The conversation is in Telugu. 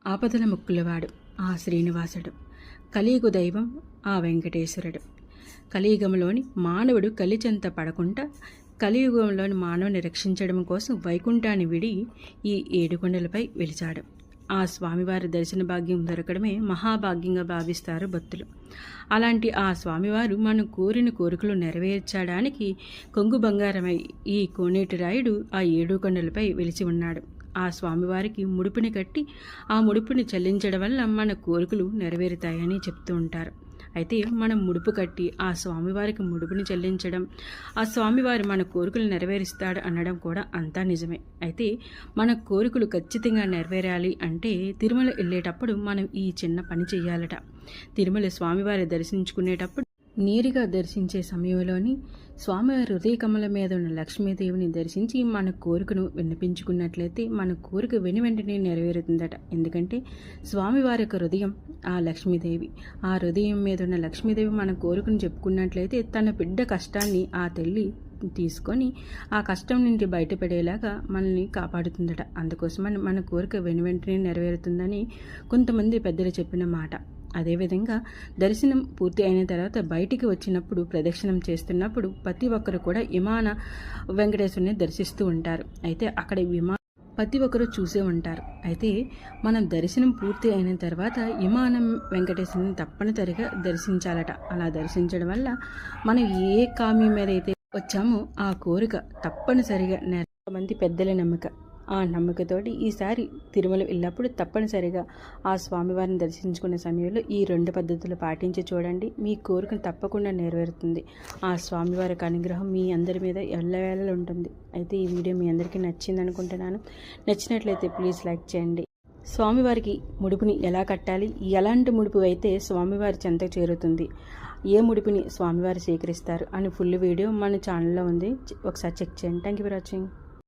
ఆపదల ముక్కులవాడు ఆ శ్రీనివాసుడు, కలియుగ దైవం ఆ వెంకటేశ్వరుడు. కలియుగంలోని మానవుడు కలిచెంత పడకుండా కలియుగంలోని మానవుని రక్షించడం కోసం వైకుంఠాన్ని విడి ఈ ఏడుకొండలపై వెలిచాడు. ఆ స్వామివారి దర్శన భాగ్యం దొరకడమే మహాభాగ్యంగా భావిస్తారు భక్తులు. అలాంటి ఆ స్వామివారు మనం కోరిన కోరికలు నెరవేర్చడానికి కొంగు బంగారమై ఈ కోనేటి రాయుడు ఆ ఏడుకొండలపై వెలిసి ఉన్నాడు. ఆ స్వామివారికి ముడుపుని కట్టి ఆ ముడుపుని చెల్లించడం వల్ల మన కోరికలు నెరవేరుతాయని చెప్తూ ఉంటారు. అయితే మనం ముడుపు కట్టి ఆ స్వామివారికి ముడుపుని చెల్లించడం, ఆ స్వామివారి మన కోరికలు నెరవేరుస్తాడు అనడం కూడా అంతా నిజమే. అయితే మన కోరికలు ఖచ్చితంగా నెరవేరాలి అంటే తిరుమల వెళ్ళేటప్పుడు మనం ఈ చిన్న పని చెయ్యాలట. తిరుమల స్వామివారి దర్శించుకునేటప్పుడు నేరుగా దర్శించే సమయంలోని స్వామివారి హృదయ కమల మీద ఉన్న లక్ష్మీదేవిని దర్శించి మన కోరికను విన్నపించుకున్నట్లయితే మన కోరిక వెంటనే నెరవేరుతుందట. ఎందుకంటే స్వామివారి యొక్క హృదయం ఆ లక్ష్మీదేవి, ఆ హృదయం మీద ఉన్న లక్ష్మీదేవి మన కోరికను చెప్పుకున్నట్లయితే తన బిడ్డ కష్టాన్ని ఆ తల్లి తీసుకొని ఆ కష్టం నుండి బయటపడేలాగా మనల్ని కాపాడుతుందట. అందుకోసమని మన కోరిక వెంటనే నెరవేరుతుందని కొంతమంది పెద్దలు చెప్పిన మాట. అదేవిధంగా దర్శనం పూర్తి అయిన తర్వాత బయటికి వచ్చినప్పుడు ప్రదక్షిణం చేస్తున్నప్పుడు ప్రతి ఒక్కరు కూడా విమాన వెంకటేశ్వరుని దర్శిస్తూ ఉంటారు. అయితే అక్కడ ప్రతి ఒక్కరు చూసే ఉంటారు. అయితే మనం దర్శనం పూర్తి అయిన తర్వాత విమానం వెంకటేశ్వరుని తప్పనిసరిగా దర్శించాలట. అలా దర్శించడం వల్ల మనం ఏ కామ్యం మీద అయితే వచ్చామో ఆ కోరిక తప్పనిసరిగా మంది పెద్దల నమ్మకం. ఆ నమ్మకతోటి ఈసారి తిరుమల వెళ్ళినప్పుడు తప్పనిసరిగా ఆ స్వామివారిని దర్శించుకునే సమయంలో ఈ 2 పద్ధతులు పాటించి చూడండి. మీ కోరికను తప్పకుండా నెరవేరుతుంది. ఆ స్వామివారి అనుగ్రహం మీ అందరి మీద ఎల్లవేళలా ఉంటుంది. అయితే ఈ వీడియో మీ అందరికీ నచ్చింది అనుకుంటున్నాను. నచ్చినట్లయితే ప్లీజ్ లైక్ చేయండి. స్వామివారికి ముడుపుని ఎలా కట్టాలి, ఎలాంటి ముడుపు అయితే స్వామివారి చెంతకు చేరుతుంది, ఏ ముడుపుని స్వామివారు స్వీకరిస్తారు అని ఫుల్ వీడియో మన ఛానల్లో ఉంది. ఒకసారి చెక్ చేయండి. Thank you for watching.